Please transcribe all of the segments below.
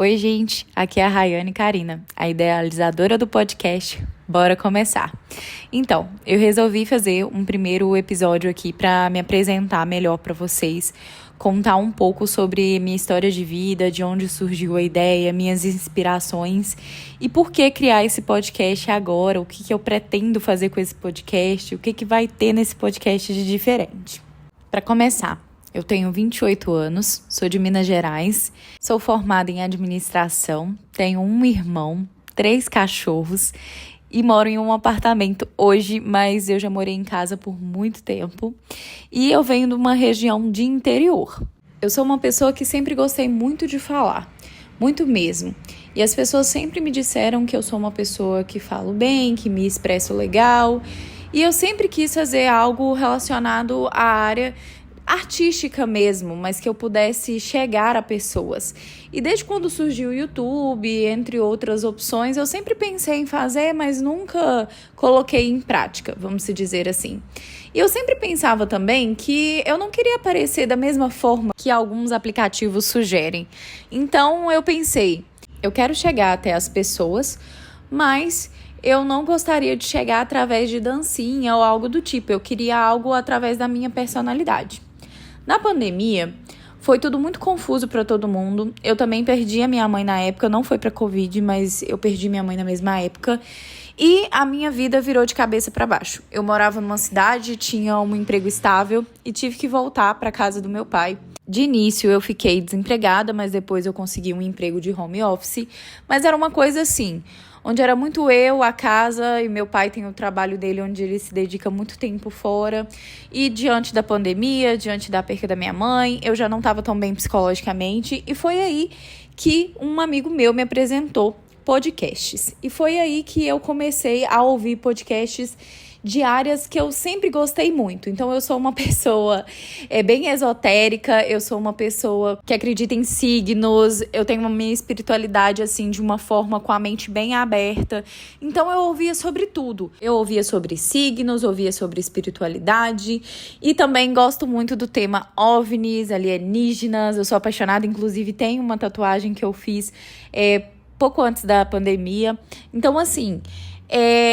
Oi, gente, aqui é a Rayane Karina, a idealizadora do podcast. Bora começar. Então, eu resolvi fazer um primeiro episódio aqui para me apresentar melhor para vocês, contar um pouco sobre minha história de vida, de onde surgiu a ideia, minhas inspirações e por que criar esse podcast agora, o que eu pretendo fazer com esse podcast, o que vai ter nesse podcast de diferente. Para começar, eu tenho 28 anos, sou de Minas Gerais, sou formada em administração, tenho um irmão, 3 cachorros e moro em um apartamento hoje, mas eu já morei em casa por muito tempo e eu venho de uma região de interior. Eu sou uma pessoa que sempre gostei muito de falar, muito mesmo. E as pessoas sempre me disseram que eu sou uma pessoa que falo bem, que me expresso legal. E eu sempre quis fazer algo relacionado à área artística mesmo, mas que eu pudesse chegar a pessoas. E desde quando surgiu o YouTube, entre outras opções, eu sempre pensei em fazer, mas nunca coloquei em prática, vamos dizer assim. E eu sempre pensava também que eu não queria aparecer da mesma forma que alguns aplicativos sugerem. Então eu pensei, eu quero chegar até as pessoas, mas eu não gostaria de chegar através de dancinha ou algo do tipo. Eu queria algo através da minha personalidade. Na pandemia, foi tudo muito confuso para todo mundo. Eu também perdi a minha mãe na época, não foi para Covid, mas eu perdi minha mãe na mesma época. E a minha vida virou de cabeça para baixo. Eu morava numa cidade, tinha um emprego estável e tive que voltar para casa do meu pai. De início eu fiquei desempregada, mas depois eu consegui um emprego de home office. Mas era uma coisa assim, onde era muito eu, a casa, e meu pai tem o trabalho dele onde ele se dedica muito tempo fora. E diante da pandemia, diante da perca da minha mãe, eu já não estava tão bem psicologicamente. E foi aí que um amigo meu me apresentou podcasts. E foi aí que eu comecei a ouvir podcasts de áreas que eu sempre gostei muito. Então eu sou uma pessoa bem esotérica, eu sou uma pessoa que acredita em signos, eu tenho uma minha espiritualidade assim de uma forma com a mente bem aberta. Então eu ouvia sobre tudo. Eu ouvia sobre signos, ouvia sobre espiritualidade e também gosto muito do tema OVNIs, alienígenas. Eu sou apaixonada, inclusive tenho uma tatuagem que eu fiz pouco antes da pandemia. Então assim,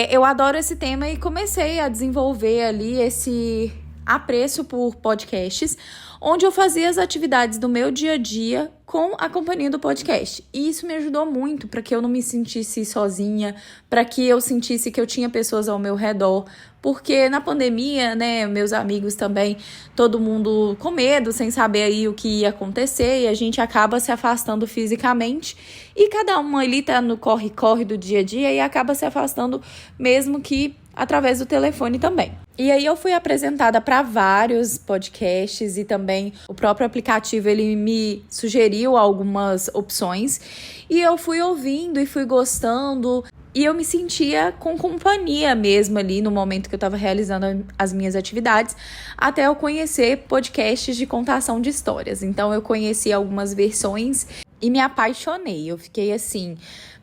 eu adoro esse tema e comecei a desenvolver ali esse apreço por podcasts, onde eu fazia as atividades do meu dia a dia com a companhia do podcast. E isso me ajudou muito para que eu não me sentisse sozinha, para que eu sentisse que eu tinha pessoas ao meu redor. Porque na pandemia, né, meus amigos também, todo mundo com medo, sem saber aí o que ia acontecer, e a gente acaba se afastando fisicamente. E cada um ali tá no corre-corre do dia a dia e acaba se afastando, mesmo que através do telefone também. E aí eu fui apresentada para vários podcasts e também o próprio aplicativo ele me sugeriu algumas opções e eu fui ouvindo e fui gostando e eu me sentia com companhia mesmo ali no momento que eu estava realizando as minhas atividades, até eu conhecer podcasts de contação de histórias. Então eu conheci algumas versões e me apaixonei, eu fiquei assim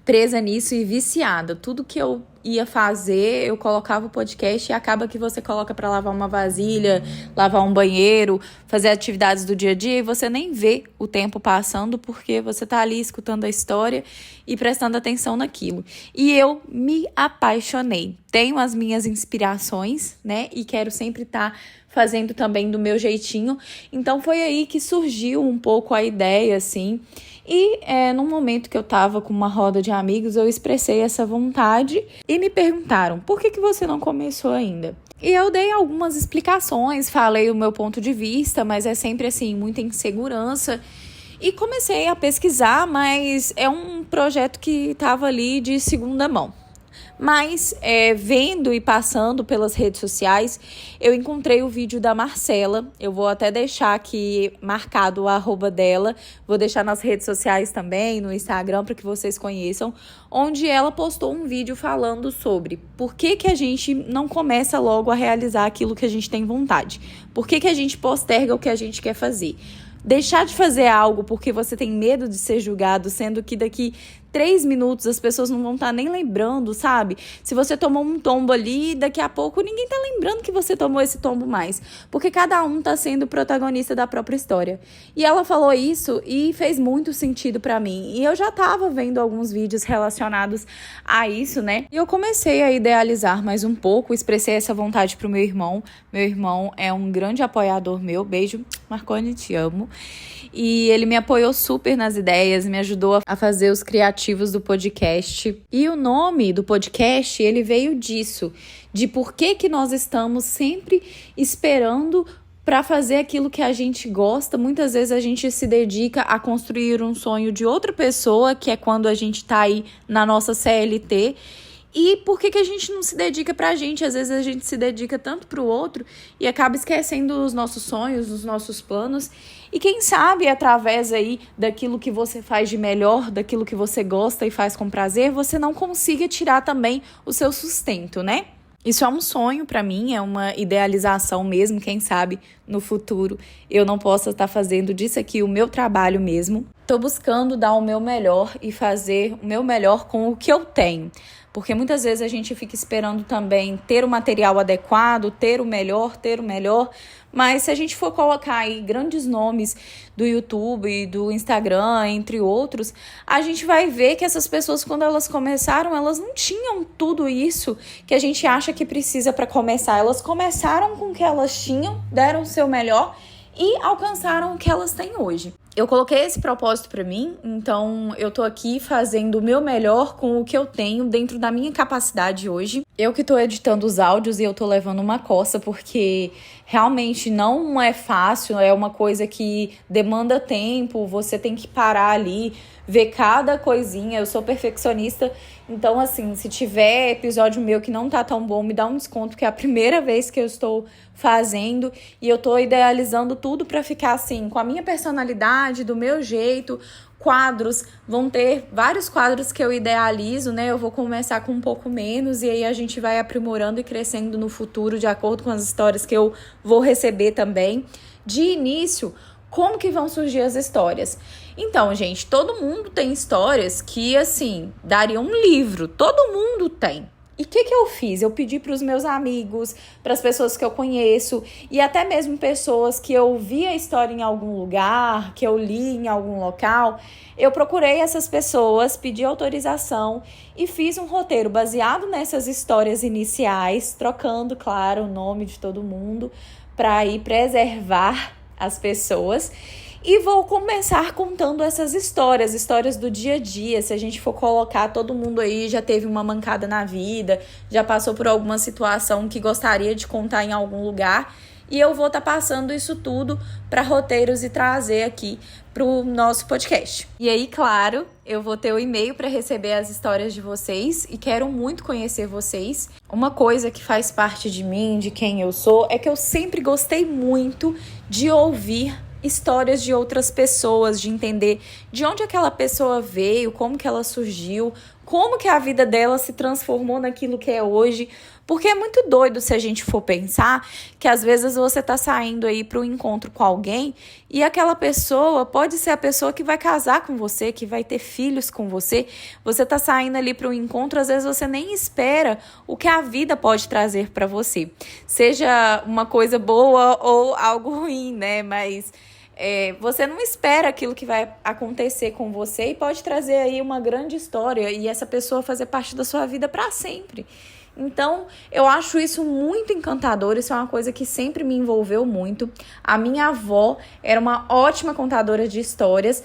presa nisso e viciada. Tudo que eu ia fazer, eu colocava o podcast e acaba que você coloca para lavar uma vasilha, lavar um banheiro, fazer atividades do dia a dia e você nem vê o tempo passando porque você tá ali escutando a história e prestando atenção naquilo. E eu me apaixonei. Tenho as minhas inspirações, né? E quero sempre estar fazendo também do meu jeitinho. Então foi aí que surgiu um pouco a ideia, assim. E num momento que eu tava com uma roda de amigos, eu expressei essa vontade e me perguntaram, por que você não começou ainda? E eu dei algumas explicações, falei o meu ponto de vista, mas é sempre assim, muita insegurança. E comecei a pesquisar, mas é um projeto que estava ali de segunda mão. Mas, vendo e passando pelas redes sociais, eu encontrei o vídeo da Marcela. Eu vou até deixar aqui marcado o arroba dela. Vou deixar nas redes sociais também, no Instagram, para que vocês conheçam. Onde ela postou um vídeo falando sobre por que a gente não começa logo a realizar aquilo que a gente tem vontade. Por que a gente posterga o que a gente quer fazer. Deixar de fazer algo porque você tem medo de ser julgado, sendo que daqui 3 minutos as pessoas não vão estar nem lembrando, sabe? Se você tomou um tombo ali, daqui a pouco ninguém tá lembrando que você tomou esse tombo mais. Porque cada um tá sendo protagonista da própria história. E ela falou isso e fez muito sentido pra mim. E eu já tava vendo alguns vídeos relacionados a isso, né? E eu comecei a idealizar mais um pouco, expressei essa vontade pro meu irmão. Meu irmão é um grande apoiador meu. Beijo, Marconi, te amo. E ele me apoiou super nas ideias, me ajudou a fazer os criativos do podcast. E o nome do podcast, ele veio disso, de por que nós estamos sempre esperando para fazer aquilo que a gente gosta. Muitas vezes a gente se dedica a construir um sonho de outra pessoa, que é quando a gente tá aí na nossa CLT. E por que a gente não se dedica pra gente? Às vezes a gente se dedica tanto pro outro e acaba esquecendo os nossos sonhos, os nossos planos. E quem sabe, através aí daquilo que você faz de melhor, daquilo que você gosta e faz com prazer, você não consiga tirar também o seu sustento, né? Isso é um sonho pra mim, é uma idealização mesmo, quem sabe no futuro eu não possa estar fazendo disso aqui o meu trabalho mesmo. Tô buscando dar o meu melhor e fazer o meu melhor com o que eu tenho. Porque muitas vezes a gente fica esperando também ter o material adequado, ter o melhor, mas se a gente for colocar aí grandes nomes do YouTube, do Instagram, entre outros, a gente vai ver que essas pessoas, quando elas começaram, elas não tinham tudo isso que a gente acha que precisa para começar. Elas começaram com o que elas tinham, deram o seu melhor e alcançaram o que elas têm hoje. Eu coloquei esse propósito pra mim, então eu tô aqui fazendo o meu melhor com o que eu tenho dentro da minha capacidade hoje. Eu que tô editando os áudios e eu tô levando uma coça porque realmente não é fácil, é uma coisa que demanda tempo, você tem que parar ali, ver cada coisinha. Eu sou perfeccionista, então assim, se tiver episódio meu que não tá tão bom, me dá um desconto, que é a primeira vez que eu estou fazendo e eu tô idealizando tudo pra ficar assim, com a minha personalidade, do meu jeito. Quadros, vão ter vários quadros que eu idealizo, né? Eu vou começar com um pouco menos e aí a gente vai aprimorando e crescendo no futuro de acordo com as histórias que eu vou receber também. De início, como que vão surgir as histórias? Então, gente, todo mundo tem histórias que, assim, daria um livro. Todo mundo tem. E o que eu fiz? Eu pedi para os meus amigos, para as pessoas que eu conheço e até mesmo pessoas que eu vi a história em algum lugar, que eu li em algum local. Eu procurei essas pessoas, pedi autorização e fiz um roteiro baseado nessas histórias iniciais, trocando, claro, o nome de todo mundo para aí preservar as pessoas. E vou começar contando essas histórias do dia a dia. Se a gente for colocar, todo mundo aí já teve uma mancada na vida, já passou por alguma situação que gostaria de contar em algum lugar. E eu vou estar passando isso tudo para roteiros e trazer aqui para o nosso podcast. E aí, claro, eu vou ter o e-mail para receber as histórias de vocês e quero muito conhecer vocês. Uma coisa que faz parte de mim, de quem eu sou, é que eu sempre gostei muito de ouvir histórias de outras pessoas, de entender de onde aquela pessoa veio, como que ela surgiu, como que a vida dela se transformou naquilo que é hoje. Porque é muito doido se a gente for pensar que às vezes você tá saindo aí para um encontro com alguém e aquela pessoa pode ser a pessoa que vai casar com você, que vai ter filhos com você. Você tá saindo ali para um encontro, às vezes você nem espera o que a vida pode trazer para você. Seja uma coisa boa ou algo ruim, né? Mas você não espera aquilo que vai acontecer com você e pode trazer aí uma grande história e essa pessoa fazer parte da sua vida para sempre. Então, eu acho isso muito encantador, isso é uma coisa que sempre me envolveu muito. A minha avó era uma ótima contadora de histórias.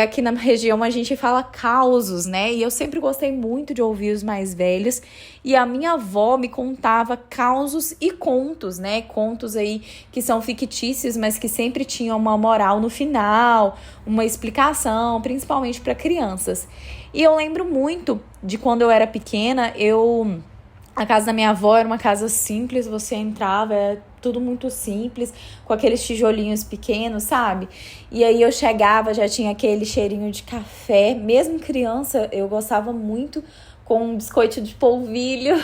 Aqui na região a gente fala causos, né? E eu sempre gostei muito de ouvir os mais velhos. E a minha avó me contava causos e contos, né? Contos aí que são fictícios, mas que sempre tinham uma moral no final, uma explicação, principalmente para crianças. E eu lembro muito de quando eu era pequena, a casa da minha avó era uma casa simples, você entrava, era tudo muito simples, com aqueles tijolinhos pequenos, sabe? E aí eu chegava, já tinha aquele cheirinho de café. Mesmo criança, eu gostava muito com um biscoito de polvilho.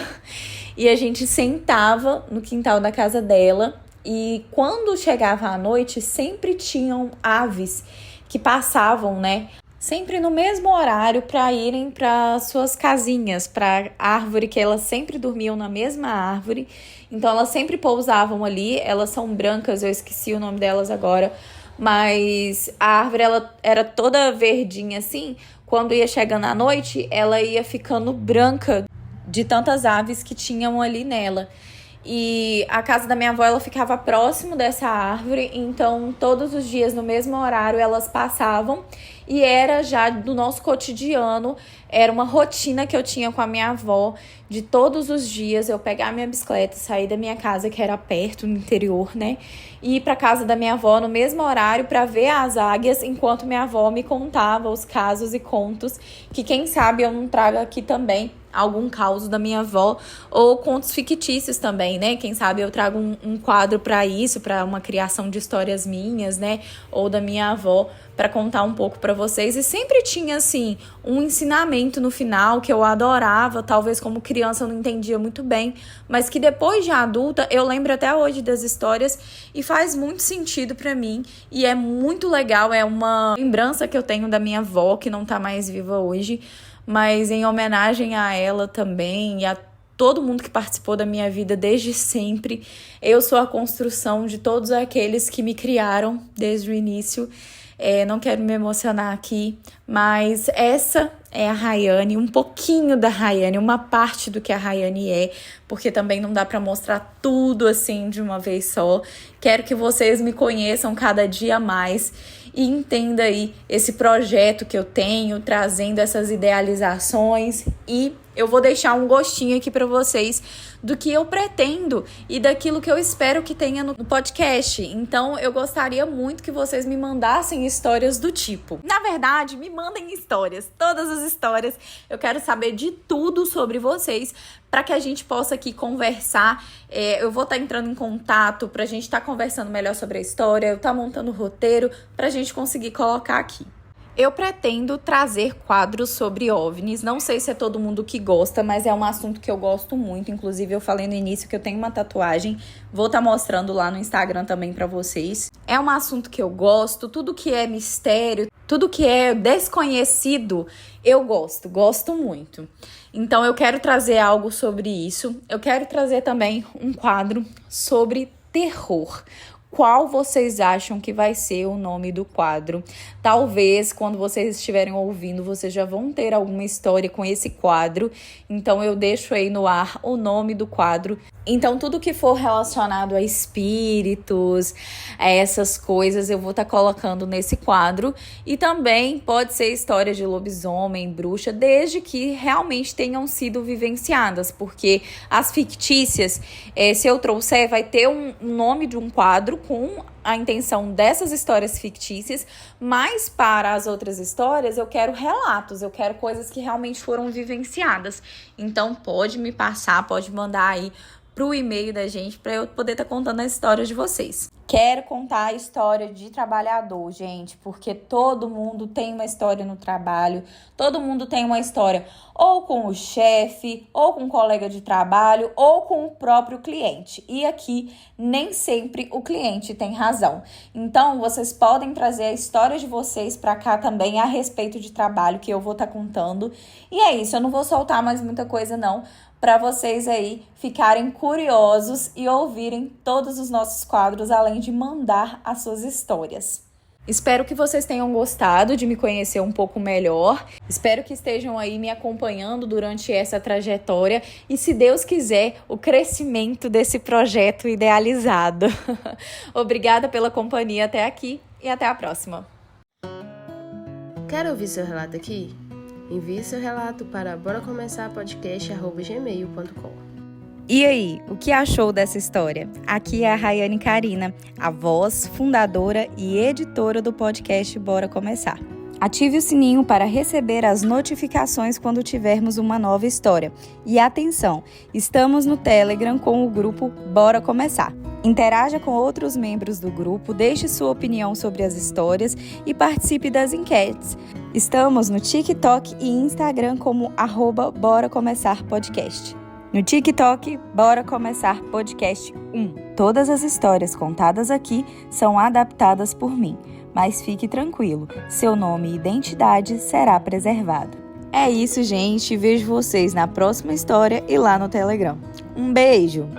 E a gente sentava no quintal da casa dela. E quando chegava a noite, sempre tinham aves que passavam, né? sempre no mesmo horário para irem para suas casinhas, para a árvore que elas sempre dormiam na mesma árvore. Então elas sempre pousavam ali. Elas são brancas, eu esqueci o nome delas agora, mas a árvore ela era toda verdinha assim. Quando ia chegando à noite, ela ia ficando branca de tantas aves que tinham ali nela. E a casa da minha avó, ela ficava próximo dessa árvore, então todos os dias no mesmo horário elas passavam e era já do nosso cotidiano, era uma rotina que eu tinha com a minha avó, de todos os dias eu pegar minha bicicleta, sair da minha casa, que era perto, no interior, né, e ir para casa da minha avó no mesmo horário para ver as águias, enquanto minha avó me contava os casos e contos, que quem sabe eu não trago aqui também algum caos da minha avó, ou contos fictícios também, né? Quem sabe eu trago um quadro para isso, para uma criação de histórias minhas, né? Ou da minha avó, para contar um pouco para vocês. E sempre tinha, assim, um ensinamento no final que eu adorava, talvez como criança eu não entendia muito bem, mas que depois de adulta eu lembro até hoje das histórias e faz muito sentido para mim. E é muito legal, é uma lembrança que eu tenho da minha avó, que não tá mais viva hoje, mas em homenagem a ela também e a todo mundo que participou da minha vida desde sempre. Eu sou a construção de todos aqueles que me criaram desde o início. Não quero me emocionar aqui, mas essa é a Rayane, um pouquinho da Rayane, uma parte do que a Rayane é, porque também não dá para mostrar tudo assim de uma vez só. Quero que vocês me conheçam cada dia mais e entenda aí esse projeto que eu tenho, trazendo essas idealizações, e eu vou deixar um gostinho aqui para vocês do que eu pretendo e daquilo que eu espero que tenha no podcast. Então, eu gostaria muito que vocês me mandassem histórias do tipo. Na verdade, me mandem histórias, todas as histórias. Eu quero saber de tudo sobre vocês, para que a gente possa aqui conversar. Eu vou estar entrando em contato para a gente estar conversando melhor sobre a história, eu estar montando o roteiro para a gente conseguir colocar aqui. Eu pretendo trazer quadros sobre OVNIs, não sei se é todo mundo que gosta, mas é um assunto que eu gosto muito. Inclusive, eu falei no início que eu tenho uma tatuagem, vou estar mostrando lá no Instagram também pra vocês. É um assunto que eu gosto, tudo que é mistério, tudo que é desconhecido, eu gosto muito. Então, eu quero trazer algo sobre isso. Eu quero trazer também um quadro sobre terror. Qual vocês acham que vai ser o nome do quadro? Talvez, quando vocês estiverem ouvindo, vocês já vão ter alguma história com esse quadro. Então, eu deixo aí no ar o nome do quadro. Então, tudo que for relacionado a espíritos, a essas coisas, eu vou estar colocando nesse quadro. E também pode ser história de lobisomem, bruxa, desde que realmente tenham sido vivenciadas. Porque as fictícias, se eu trouxer, vai ter um nome de um quadro com a intenção dessas histórias fictícias, mas para as outras histórias eu quero relatos, eu quero coisas que realmente foram vivenciadas. Então pode me passar, pode mandar aí pro e-mail da gente para eu poder estar contando a história de vocês. Quero contar a história de trabalhador, gente, porque todo mundo tem uma história no trabalho, todo mundo tem uma história ou com o chefe, ou com um colega de trabalho, ou com o próprio cliente. E aqui, nem sempre o cliente tem razão. Então, vocês podem trazer a história de vocês para cá também a respeito de trabalho, que eu vou estar contando. E é isso, eu não vou soltar mais muita coisa não, para vocês aí ficarem curiosos e ouvirem todos os nossos quadros, além de mandar as suas histórias. Espero que vocês tenham gostado de me conhecer um pouco melhor. Espero que estejam aí me acompanhando durante essa trajetória e, se Deus quiser, o crescimento desse projeto idealizado. Obrigada pela companhia até aqui e até a próxima. Quer ouvir seu relato aqui? Envie seu relato para boracomeçarpodcast@gmail.com. E aí, o que achou dessa história? Aqui é a Rayane Carina, a voz, fundadora e editora do podcast Bora Começar. Ative o sininho para receber as notificações quando tivermos uma nova história. E atenção, estamos no Telegram com o grupo Bora Começar. Interaja com outros membros do grupo, deixe sua opinião sobre as histórias e participe das enquetes. Estamos no TikTok e Instagram como @BoraComeçarPodcast. No TikTok, Bora Começar Podcast 1. Todas as histórias contadas aqui são adaptadas por mim. Mas fique tranquilo, seu nome e identidade será preservado. É isso, gente. Vejo vocês na próxima história e lá no Telegram. Um beijo!